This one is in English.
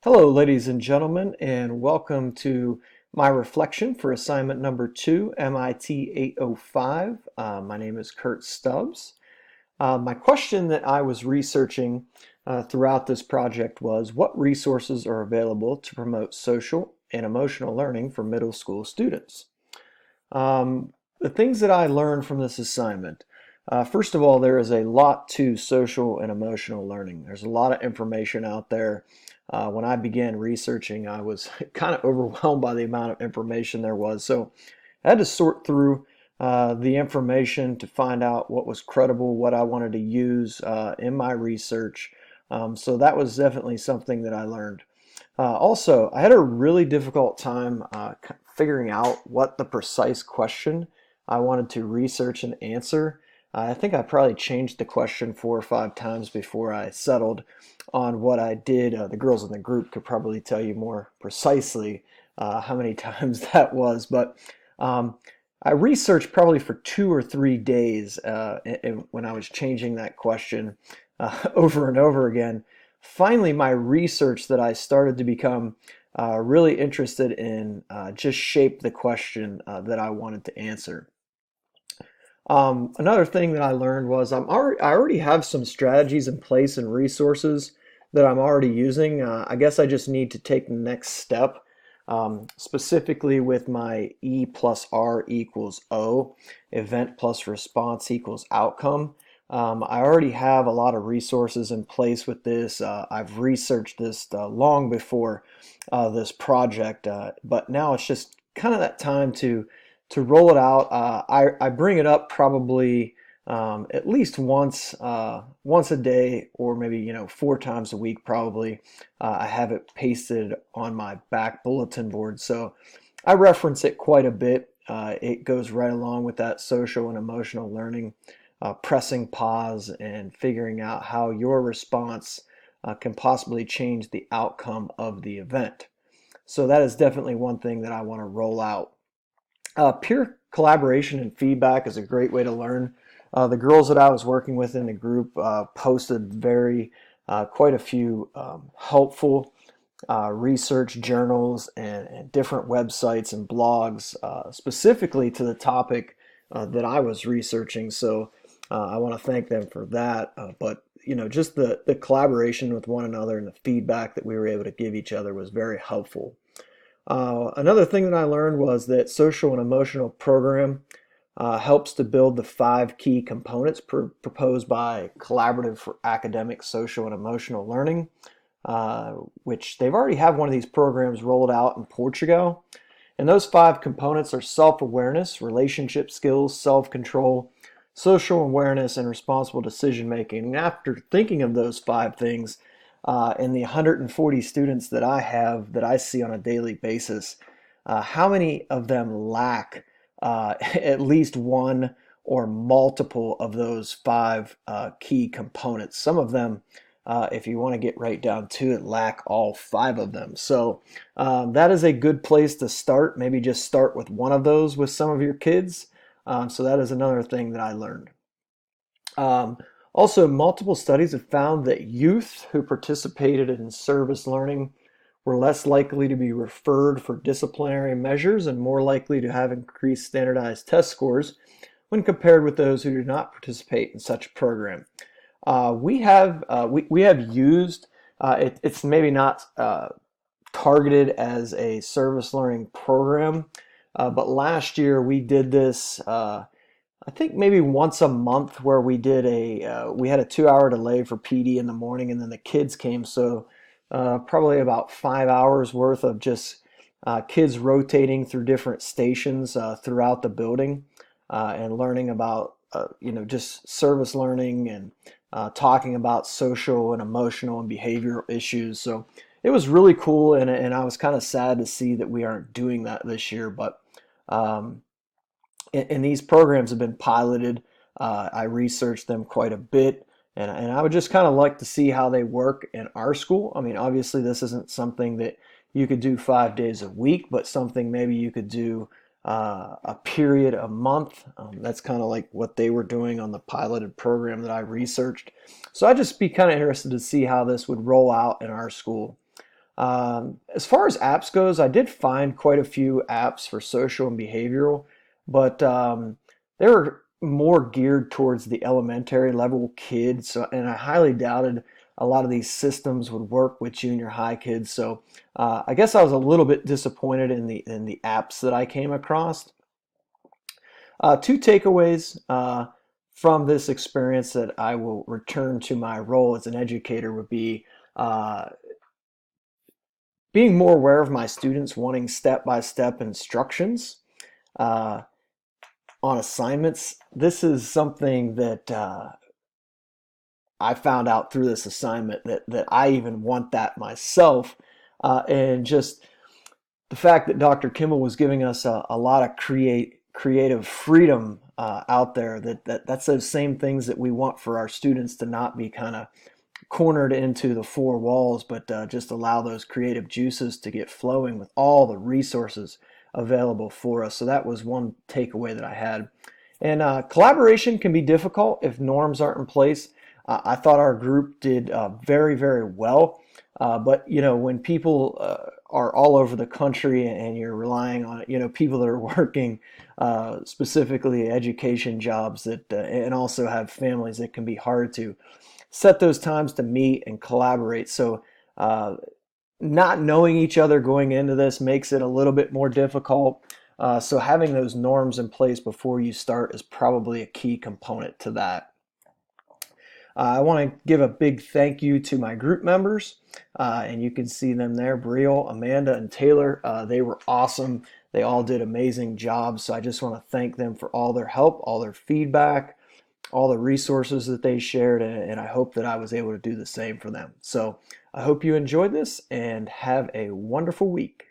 Hello, ladies and gentlemen, and welcome to my reflection for assignment number 2, MIT 805. My name is Kurt Stubbs. My question that I was researching throughout this project was, what resources are available to promote social and emotional learning for middle school students? The things that I learned from this assignment. First of all, there is a lot to social and emotional learning. There's a lot of information out there. When I began researching, I was kind of overwhelmed by the amount of information there was. So I had to sort through the information to find out what was credible, what I wanted to use in my research. So that was definitely something that I learned. Also, I had a really difficult time figuring out what the precise question I wanted to research and answer. I think I probably changed the question 4 or 5 times before I settled on what I did. The girls in the group could probably tell you more precisely how many times that was, but um, I researched probably for 2 or 3 days when I was changing that question over and over again. Finally, my research that I started to become really interested in just shaped the question that I wanted to answer. Another thing that I learned was I already have some strategies in place and resources that I'm already using. I guess I just need to take the next step, specifically with my E plus R equals O, event plus response equals outcome. I already have a lot of resources in place with this. I've researched this long before this project, but now it's just kind of that time to roll it out. I bring it up probably at least once a day, or maybe 4 times a week probably. I have it pasted on my back bulletin board, so I reference it quite a bit. It goes right along with that social and emotional learning, pressing pause and figuring out how your response can possibly change the outcome of the event. So that is definitely one thing that I want to roll out. Peer collaboration and feedback is a great way to learn. The girls that I was working with in the group posted quite a few helpful research journals and different websites and blogs specifically to the topic that I was researching. So I want to thank them for that. But just the collaboration with one another and the feedback that we were able to give each other was very helpful. Another thing that I learned was that social and emotional program helps to build the 5 key components proposed by Collaborative for Academic, Social, and Emotional Learning, which they've already have one of these programs rolled out in Portugal. And those 5 components are self-awareness, relationship skills, self-control, social awareness, and responsible decision making. And after thinking of those 5 things, and the 140 students that I have that I see on a daily basis, how many of them lack at least one or multiple of those 5 key components? Some of them, if you want to get right down to it, lack all 5 of them. So that is a good place to start. Maybe just start with one of those with some of your kids. So that is another thing that I learned. Um, Also, multiple studies have found that youth who participated in service learning were less likely to be referred for disciplinary measures and more likely to have increased standardized test scores when compared with those who did not participate in such a program. We have used it's maybe not targeted as a service learning program, but last year we did this. I think maybe once a month, where we had a 2 hour delay for PD in the morning, and then the kids came. So probably about 5 hours worth of just kids rotating through different stations throughout the building and learning about just service learning and talking about social and emotional and behavioral issues. So it was really cool, and I was kind of sad to see that we aren't doing that this year, but. Um, and these programs have been piloted. I researched them quite a bit, and I would just kind of like to see how they work in our school. I mean, obviously, this isn't something that you could do 5 days a week, but something maybe you could do a period a month. That's kind of like what they were doing on the piloted program that I researched. So I'd just be kind of interested to see how this would roll out in our school. As far as apps goes, I did find quite a few apps for social and behavioral, but they were more geared towards the elementary level kids. So, and I highly doubted a lot of these systems would work with junior high kids. So, I guess I was a little bit disappointed in the apps that I came across. Two takeaways from this experience that I will return to my role as an educator would be. Uh, Being more aware of my students wanting step-by-step instructions uh, on assignments. This is something that I found out through this assignment that I even want that myself. And just the fact that Dr. Kimball was giving us a lot of creative freedom out there, that's those same things that we want for our students to not be kind of cornered into the four walls, but just allow those creative juices to get flowing with all the resources available for us. So that was one takeaway that I had. And collaboration can be difficult if norms aren't in place. I thought our group did very, very well. But when people are all over the country and you're relying on people that are working specifically education jobs that and also have families, it can be hard to set those times to meet and collaborate. So, not knowing each other going into this makes it a little bit more difficult. So, having those norms in place before you start is probably a key component to that. I want to give a big thank you to my group members, and you can see them there, Brielle, Amanda, and Taylor. They were awesome. They all did amazing jobs. So I just want to thank them for all their help, all their feedback, all the resources that they shared, and I hope that I was able to do the same for them. So I hope you enjoyed this and have a wonderful week.